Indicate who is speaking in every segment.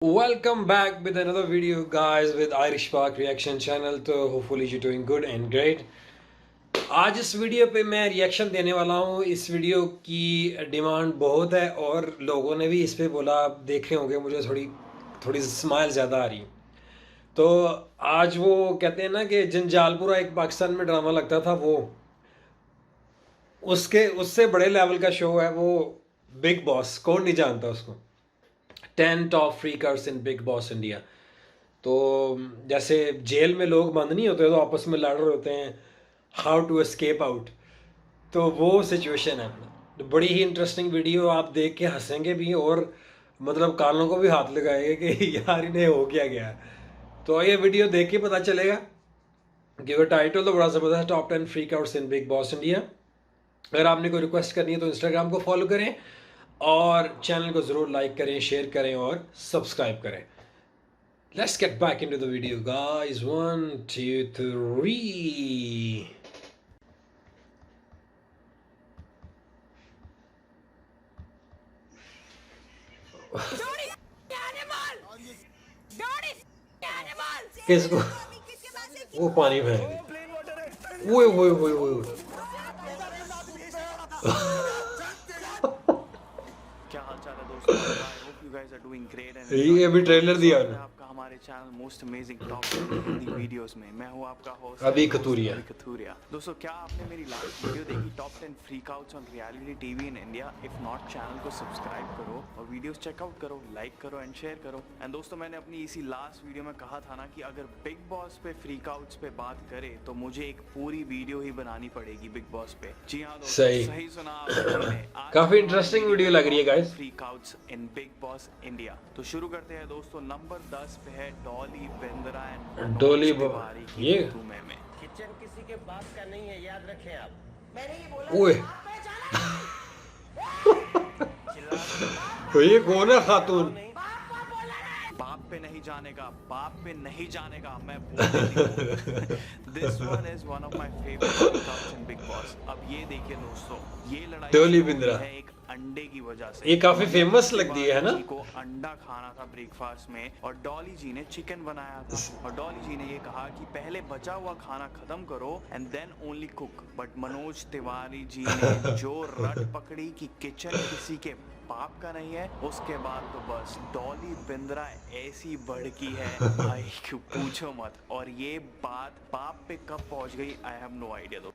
Speaker 1: Welcome back with another video guys with Irish Park Reaction Channel। तो hopefully you're doing good and great। आज इस video पे मैं reaction देने वाला हूँ। इस वीडियो की डिमांड बहुत है और लोगों ने भी इस पे बोला, आप देख रहे होंगे मुझे थोड़ी थोड़ी स्माइल ज़्यादा आ रही। तो आज वो कहते हैं ना कि जंजालपुरा एक पाकिस्तान में ड्रामा लगता था, वो उसके उससे बड़े लेवल का शो है वो बिग बॉस। कौन नहीं जानता उसको। 10 top फ्रीकर्स in big boss India. तो जैसे जेल में लोग बंद नहीं होते तो आपस में लड़ रहे होते हैं हाउ टू एस्केप आउट, तो वो सिचुएशन है। तो बड़ी ही इंटरेस्टिंग वीडियो, आप देख के हंसेंगे भी और मतलब कानों को भी हाथ लगाएंगे कि यार इन्हें हो क्या गया। तो ये वीडियो देख के पता चलेगा कि वो टाइटल तो बड़ा ज़बरदस्त, top 10 freak outs in big boss India. अगर आपने कोई रिक्वेस्ट करनी है तो इंस्टाग्राम को फॉलो करें और चैनल को ज़रूर लाइक करें, शेयर करें और सब्सक्राइब करें। Let's get back into the video guys। 1 2 3। किसको वो पानी फेंक, ओए ओए ओए ओए।
Speaker 2: क्या हाल चाल है दोस्तों? I hope you guys are doing great and
Speaker 1: ये अभी ट्रेलर दिया
Speaker 2: है आपका हमारे channel most amazing top Hindi videos में। मैं हूं आपका होस्ट
Speaker 1: अभी कतूरिया।
Speaker 2: दोस्तों, क्या आपने मेरी लास्ट वीडियो देखी top 10 freak outs on reality TV in India? If not, channel को सब्सक्राइब करो और वीडियोस चेकआउट करो, लाइक करो एंड शेयर करो। एंड दोस्तों, मैंने अपनी इसी लास्ट वीडियो में कहा था ना कि अगर बिग बॉस पे फ्रीक आउट्स पे बात करे तो मुझे एक पूरी वीडियो ही बनानी पड़ेगी बिग बॉस पे। जी हां दोस्तों, सही सुना आपने।
Speaker 1: काफी इंटरेस्टिंग वीडियो लग रही है guys.
Speaker 2: Freak outs in big boss India. तो शुरू करते हैं दोस्तों। नंबर 10 पे है डॉली बिंद्रा एंड
Speaker 1: डॉली
Speaker 2: ये में
Speaker 3: किचन किसी के बाप का नहीं है, याद रखें आप। मैंने ये बोला
Speaker 1: ओए तो ये कौन है खातून?
Speaker 2: बाप पे नहीं जानेगा, बाप पे नहीं जानेगा, मैं बोल this one is one of my favourite in big boss. अब ये देखिए दोस्तों, ये लड़ाई
Speaker 1: डॉली बिंद्रा
Speaker 2: है एक अंडे की वजह से।
Speaker 1: ये काफी फेमस लगती है ना।
Speaker 2: को अंडा खाना था ब्रेकफास्ट में और डॉली जी ने चिकन बनाया था और डॉली जी ने ये कहा कि पहले बचा हुआ खाना खत्म करो and then only cook. But Manoj Tiwari ji ने जो रट पकड़ी कि किचन किसी के बाप का नहीं है, उसके बाद तो बस डॉली बिंद्रा ऐसी भड़की है भाई क्यों पूछो मत। और ये बात बाप पे कब पहुंच गई आई हैव नो आइडिया। दो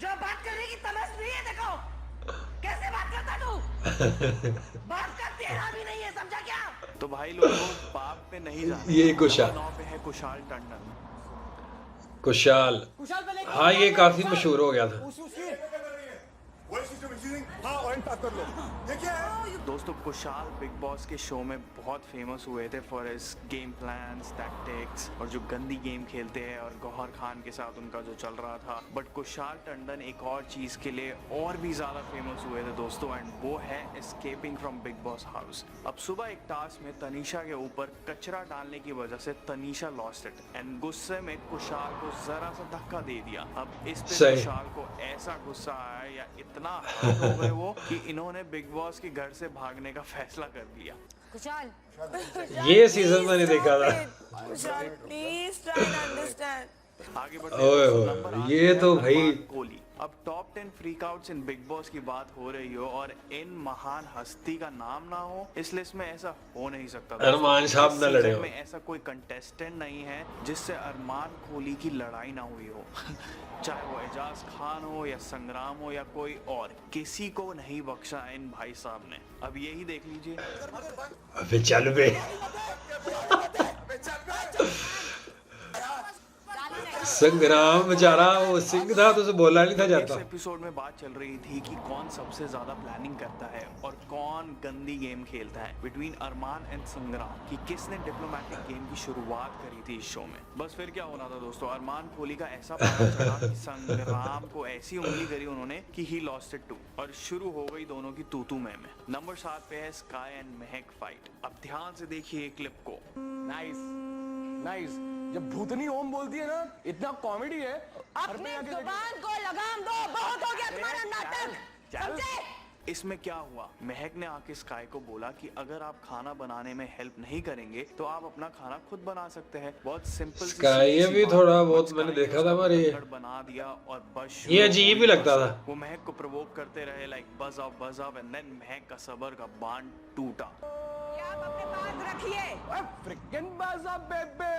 Speaker 3: जो बात करने की तमीज नहीं है, देखो कैसे बात करता तू। बात का तेरा भी नहीं है, समझा क्या?
Speaker 2: तो भाई लोगों, बाप पे नहीं जाना।
Speaker 1: ये कुशाल
Speaker 2: पे है कुशाल टंडन।
Speaker 1: कुशाल, हाँ ये काफी मशहूर हो गया था।
Speaker 2: दोस्तों, कुशाल बिग बॉस के शो में बहुत फेमस हुए थे for his game plans, tactics और जो गंदी गेम खेलते हैं और गौहर खान के साथ उनका जो चल रहा था। बट कुशाल टंडन एक और चीज के लिए और भी ज्यादा फेमस हुए थे दोस्तों, एंड वो है escaping from big boss house. अब सुबह एक टास्क में तनीषा के ऊपर कचरा डालने की वजह से तनीषा लॉस्ट इट एंड गुस्से में कुशाल को जरा सा धक्का दे दिया। अब इस पे कुशाल को ऐसा गुस्सा आया या इतना हर्ट हो गए वो कि इन्होंने बिग बॉस के घर से भागने का फैसला कर लिया।
Speaker 4: कुशाल,
Speaker 1: ये सीजन मैंने देखा था।
Speaker 4: Kushal please try to understand.
Speaker 2: आगे बढ़ते हैं। नंबर 8
Speaker 1: ये तो
Speaker 2: है
Speaker 1: भाई
Speaker 2: कोहली। अब top 10 freak outs in big boss की बात हो रही हो और इन महान हस्ती का नाम ना हो इस लिस्ट में, ऐसा हो नहीं सकता।
Speaker 1: अरमान साहब न लड़े हो।
Speaker 2: में ऐसा कोई कंटेस्टेंट नहीं है जिससे अरमान कोहली की लड़ाई ना हुई हो। चाहे वो एजाज खान हो या संग्राम हो या कोई और, किसी को नहीं बख्शा इन भाई साहब ने। अब यही देख लीजिए।
Speaker 1: अबे चल बे। संग्राम बेचारा वो सिंह था तो उसे बोला नहीं था जाता।
Speaker 2: इस एपिसोड में बात चल रही थी कि कौन सबसे ज्यादा प्लानिंग करता है और कौन गंदी गेम खेलता है बिटवीन अरमान एंड संग्राम, कि किसने डिप्लोमेटिक गेम की शुरुआत करी थी इस शो में। बस फिर क्या होना था दोस्तों, अरमान कोहली का ऐसा पारा चढ़ा कि संग्राम को ऐसी उंगली करी उन्होंने कि ही लॉस्ट इट टू और शुरू हो गई दोनों की तू में। नंबर 7 पे है स्काई एंड महक फाइट। अब ध्यान से देखिए क्लिप को।
Speaker 5: नाइस। जब भूतनी ओम बोलती है ना, इतना कॉमेडी है।
Speaker 4: अपनी जुबान को लगाम दो, बहुत हो गया तुम्हारा नाटक, समझे?
Speaker 2: इसमें क्या हुआ, महक ने आके स्काई को बोला कि अगर आप खाना बनाने में हेल्प नहीं करेंगे तो आप अपना खाना खुद बना सकते हैं। बहुत सिंपल सी
Speaker 1: स्काई ये
Speaker 2: सी
Speaker 1: भी
Speaker 2: बात
Speaker 1: थोड़ा
Speaker 2: है,
Speaker 1: बहुत
Speaker 2: but
Speaker 1: मैंने
Speaker 2: स्काई ने
Speaker 1: देखा था
Speaker 2: उसको
Speaker 1: पर ये
Speaker 2: पकड़ बना दिया और बस
Speaker 1: ये अजीब ही लगता था।
Speaker 2: वो महक को प्रवोक करते रहे लाइक बज ऑफ एंड देन महक का सबर का बांध टूटा।
Speaker 4: ये आप अपने पास रखिए।
Speaker 5: फ्रिकिंग बज up baby,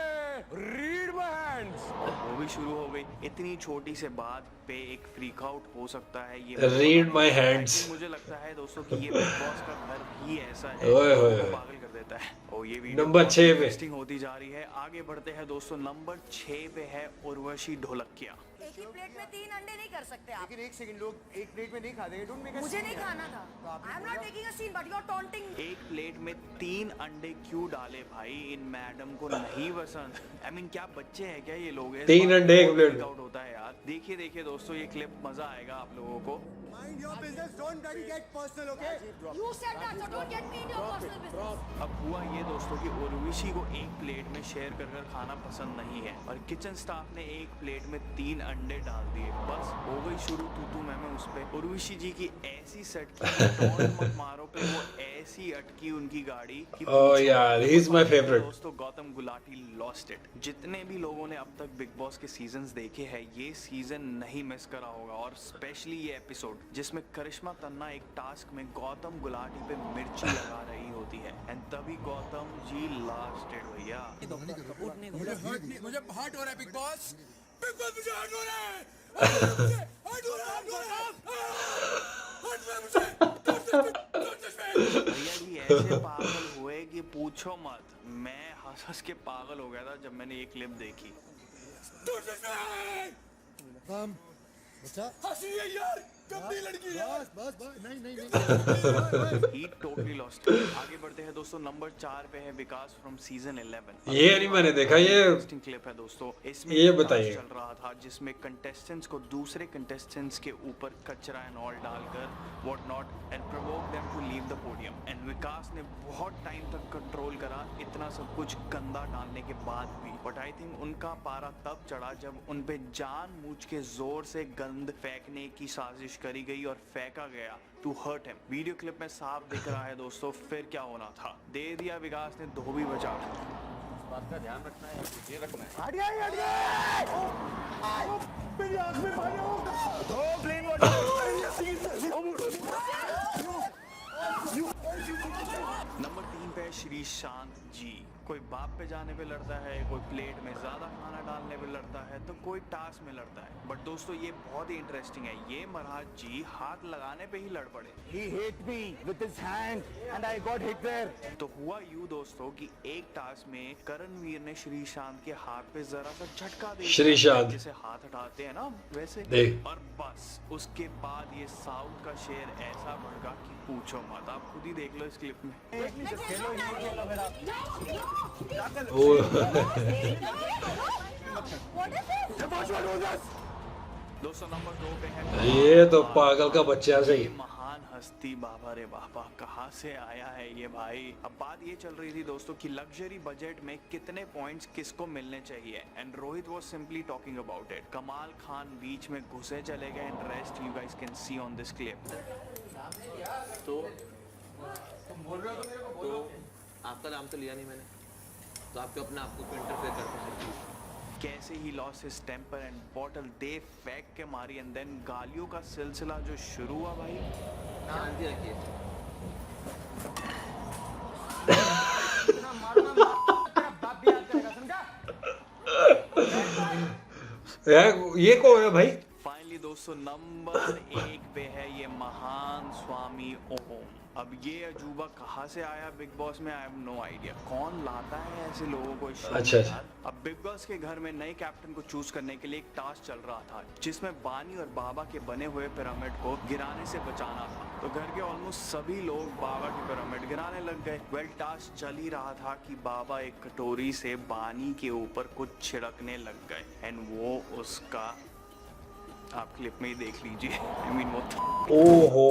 Speaker 5: read my hands.
Speaker 2: वो भी शुरू हो गई। इतनी छोटी से बात पे एक फ्रीक आउट हो सकता है ये
Speaker 1: रीड माय हैंड्स।
Speaker 2: मुझे लगता है दोस्तों कि ये बिग बॉस का घर ही ऐसा है,
Speaker 1: ओए होए
Speaker 2: वो पागल कर देता है। और ये वीडियो
Speaker 1: नंबर 6 पे
Speaker 2: इंटरेस्टिंग होती जा रही है। आगे बढ़ते हैं दोस्तों, नंबर 6 पे है उर्वशी ढोलकिया।
Speaker 3: एक ही प्लेट में 3 अंडे नहीं कर सकते आप।
Speaker 6: लेकिन एक सेकंड, लोग एक प्लेट में नहीं खाते, डोंट मेक अ
Speaker 3: मुझे
Speaker 6: सीन
Speaker 3: नहीं
Speaker 6: यार।
Speaker 3: खाना था। I am not taking a scene but you are taunting.
Speaker 2: एक प्लेट में 3 अंडे क्यों डाले भाई? इन मैडम को नहीं पसंद। आई मीन क्या बच्चे हैं क्या ये लोग?
Speaker 1: 3 अंडे एक प्लेट में।
Speaker 2: आउट होता है यार। देखिए दोस्तों ये क्लिप, मजा आएगा आप लोगों को।
Speaker 6: Mind your business, don't bloody get personal, okay?
Speaker 3: You said that, so don't get me in your personal business.
Speaker 2: अब हुआ ये दोस्तों कि उर्वशी को एक प्लेट में शेयर कर खाना पसंद नहीं है और किचन स्टाफ ने एक प्लेट में 3 अंडे डाल दिए। बस हो गई शुरू तू मैं उस पे। उर्वशी जी की ऐसी सटकी, टॉन्ट मत मारो पे वो ऐसी अटकी उनकी गाड़ी कि
Speaker 1: ओह यार, he is my favorite.
Speaker 2: दोस्तों गौतम गुलाटी लॉस्ट इट। जितने भी लोगों ने अब तक बिग बॉस के सीजन्स देखे हैं ये सीजन नहीं मिस करा होगा, और स्पेशली ये एपिसोड जिसमें करिश्मा तन्ना एक टास्क में गौतम गुलाटी पे मिर्ची लगा रही होती है एंड तभी गौतम जी लास्ट इट भैया।
Speaker 5: मुझे हर्ट हो रहा है बिग बॉस, मुझे हर्ट हो रहा है,
Speaker 2: भैया जी ऐसे पागल हुए कि पूछो मत। मैं हंस के पागल हो गया था जब मैंने ये क्लिप देखी।
Speaker 5: हंसी है यार, गंदी लड़की यार।
Speaker 2: He totally lost it. आगे बढ़ते हैं दोस्तों, नंबर 4 पे है विकास फ्रॉम सीजन 11।
Speaker 1: ये नहीं मैंने देखा ये।
Speaker 2: इंटरेस्टिंग क्लिप है दोस्तों। इसमें
Speaker 1: ये
Speaker 2: एक
Speaker 1: बताइए।
Speaker 2: टास्क चल रहा था जिसमें कंटेस्टेंट्स को दूसरे कंटेस्टेंट्स के ऊपर कचरा एंड ऑल डालकर what not and provoke them to leave the podium and Vikas ने बहुत टाइम तक कंट्रोल करा इतना सब कुछ गंदा डालने के बाद भी। बट आई थिंक उनका पारा तब चढ़ा जब उन पे जानबूझ के जोर से गंद फेंकने की साजिश करी गई और फेंका गया to hurt him. Video clip में साफ दिख रहा है दोस्तों फिर क्या होना था। दे दिया विकास ने धोबी बचा।
Speaker 5: बात का ध्यान रखना है, ये रखना है।
Speaker 6: हट गया, हट गया।
Speaker 5: मेरी आंख में पानी होगा।
Speaker 6: दो प्लेन
Speaker 2: नंबर 3 पे है श्रीशांत जी। कोई बाप पे जाने पे लड़ता है, कोई प्लेट में ज्यादा खाना डालने पे लड़ता है, तो कोई टास्क में लड़ता है। बट दोस्तों ये बहुत ही इंटरेस्टिंग है। ये महाराज जी हाथ लगाने पे ही लड़ पड़े।
Speaker 6: He hit me with his hand and I got hit there.
Speaker 2: तो हुआ यूं दोस्तों कि एक टास्क में करणवीर ने श्रीशांत के हाथ पे जरा सा झटका दे दिया,
Speaker 1: श्रीशांत।
Speaker 2: जैसे हाथ हटाते हैं ना वैसे।
Speaker 1: देख। और
Speaker 2: बस उसके बाद ये साउथ का शेर ऐसा भड़का कि पूछो मत। आप खुद ही देख लो इस क्लिप में। दोस्तों नंबर 2 पे है
Speaker 1: ये तो पागल का बच्चा सही।
Speaker 2: ये महान हस्ती बाबा रे बाबा कहाँ से आया है ये भाई। अब बात ये चल रही थी दोस्तों कि लग्जरी बजट में कितने पॉइंट्स किसको मिलने चाहिए and Rohit was simply talking about it. कमाल खान बीच में घुसे चले गए and rest you guys can see on this clip.
Speaker 7: तो आपका नाम तो लिया नहीं मैंने, तो आपके अपने आप को इंटरफेयर करते हैं।
Speaker 2: कैसे he lose his temper and bottle दे फेंक के मारी एंड देन गालियों का सिलसिला जो शुरू हुआ भाई।
Speaker 7: शांति रखिए।
Speaker 1: यार ये कौन है भाई?
Speaker 2: फाइनली दोस्तों नंबर 1 पे है ये महान स्वामी ओम। अब ये अजूबा कहाँ से आया बिग बॉस में, आई हैव नो आइडिया। कौन लाता है ऐसे लोगों को इस शो में
Speaker 1: अच्छा।
Speaker 2: यार? अब बिग बॉस के घर में नए कैप्टन को चूज करने के लिए एक टास्क चल रहा था जिसमें बानी और बाबा के बने हुए पिरामिड को गिराने से बचाना था। तो घर के ऑलमोस्ट सभी लोग बाबा की पिरामिड गिराने लग गए। वेल टास्क चल ही रहा था कि बाबा एक कटोरी से बानी के ऊपर कुछ छिड़कने लग गए एंड वो उसका, आप क्लिप में ही देख लीजिए। आई मीन वो
Speaker 1: ओहो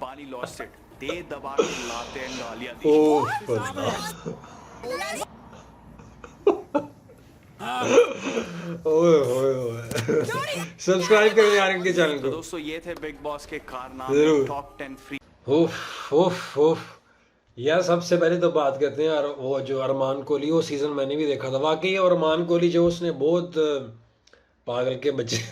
Speaker 2: पानी लॉस्ट इट। दे दबा के लाते हैं गालियां दी।
Speaker 1: ओह ओए ओए ओए सब्सक्राइब करें यार इनके चैनल
Speaker 2: तो
Speaker 1: को
Speaker 2: दोस्तों ये थे बिग बॉस के
Speaker 1: जरूर।
Speaker 2: कारनामे, टॉप 10 फ्री।
Speaker 1: उफ उफ उफ यार, सबसे पहले तो बात करते हैं यार, वो जो अरमान कोहली, वो सीज़न मैंने भी देखा था वाकई। और अरमान कोहली जो उसने बहुत पागल के बच्चे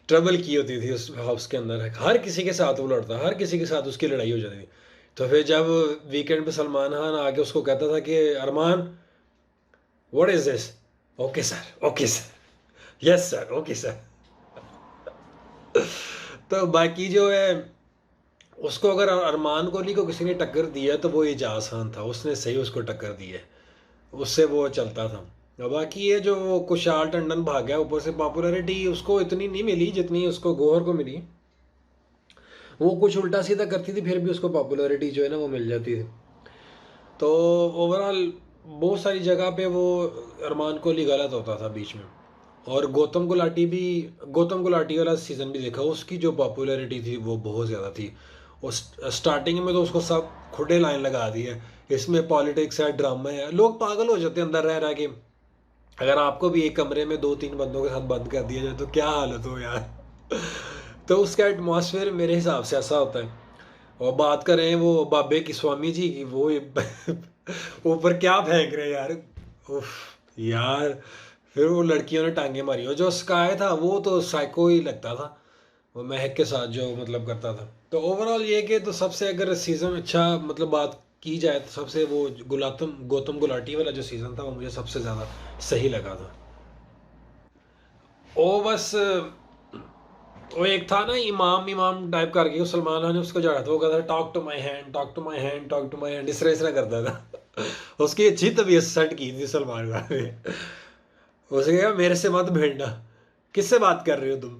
Speaker 1: ट्रबल की होती थी उस हाउस के अंदर, हर किसी के साथ वो लड़ता, हर किसी के साथ उसकी लड़ाई हो जाती थी। तो फिर जब वीकेंड पे सलमान खान आके उसको कहता था कि Arman what is this, okay sir, okay sir, yes sir, okay sir. तो बाकी जो है, उसको अगर अरमान कोहली को किसी ने टक्कर दिया तो वो एजाज खान था, उसने सही उसको टक्कर दी है, उससे वो चलता था। और बाकी ये जो वो कुशाल टंडन भाग गया, ऊपर से पॉपुलैरिटी उसको इतनी नहीं मिली जितनी उसको गौहर को मिली। वो कुछ उल्टा सीधा करती थी फिर भी उसको पॉपुलैरिटी जो है ना वो मिल जाती थी। तो ओवरऑल बहुत सारी जगह पे वो अरमान कोहली गलत होता था बीच में। और गौतम गुलाटी वाला सीज़न भी देखा, उसकी जो पॉपुलैरिटी थी वो बहुत ज़्यादा थी। उस स्टार्टिंग में तो उसको सब खुदे लाइन लगा दी है, इसमें पॉलिटिक्स है, ड्रामा है, लोग पागल हो जाते हैं अंदर रह रह के। अगर आपको भी एक कमरे में 2-3 बंदों के साथ बंद कर दिया जाए तो क्या हालत हो यार। तो उसका एटमॉस्फेयर मेरे हिसाब से ऐसा होता है। और बात करें वो बाबे की स्वामी जी की, वो ऊपर क्या फेंक रहे हैं यार, उफ यार। फिर वो लड़कियों ने टांगे मारी, और जो स्काई था वो तो साइको ही लगता था, वो महक के साथ जो मतलब करता था। तो ओवरऑल ये कि तो सबसे अगर सीज़न अच्छा मतलब बात की जाए तो सबसे वो गौतम गुलाटी वाला जो सीज़न था वो मुझे सबसे ज़्यादा सही लगा था। ओ बस वो एक था ना इमाम टाइप करके, उस सलमान खान ने उसको चढ़ा था, वो कहता था talk to my hand, talk to my hand, talk to my hand, इस तरह करता था। उसकी अच्छी तबीयत सेट की थी सलमान खान ने। उसने कहा मेरे से मत भिड़ना, किससे बात कर रहे हो तुम।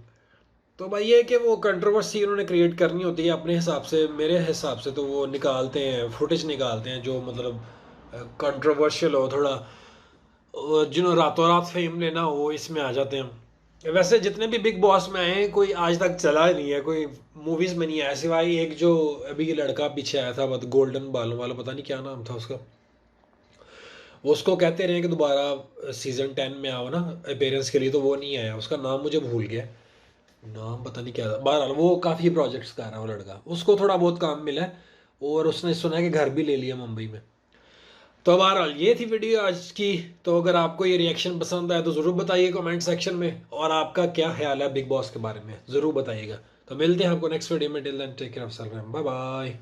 Speaker 1: तो भाई ये कि वो कंट्रोवर्सी उन्होंने क्रिएट करनी होती है अपने हिसाब से, मेरे हिसाब से तो वो निकालते हैं, फुटेज निकालते हैं जो मतलब कंट्रोवर्शियल हो थोड़ा, जिन्होंने रातों रात फेम लेना हो इसमें आ जाते हैं। वैसे जितने भी बिग बॉस में आए हैं कोई आज तक चला नहीं है, कोई मूवीज़ में नहीं आया, सिवाय एक जो अभी लड़का पीछे आया था मतलब गोल्डन बालों वाला, पता नहीं क्या नाम था उसका, उसको कहते रहे कि दोबारा सीज़न 10 में आओ ना अपीयरेंस के लिए, तो वो नहीं आया, उसका नाम मुझे भूल गया, नाम पता नहीं क्या था। बहरहाल वो काफ़ी प्रोजेक्ट्स कर रहा है वो लड़का, उसको थोड़ा बहुत काम मिला है और उसने सुना है कि घर भी ले लिया मुंबई में। तो बहरहाल ये थी वीडियो आज की। तो अगर आपको ये रिएक्शन पसंद आया तो ज़रूर बताइए कमेंट सेक्शन में, और आपका क्या ख्याल है बिग बॉस के बारे में ज़रूर बताइएगा। तो मिलते हैं आपको नेक्स्ट वीडियो में, till then take care of self, bye bye.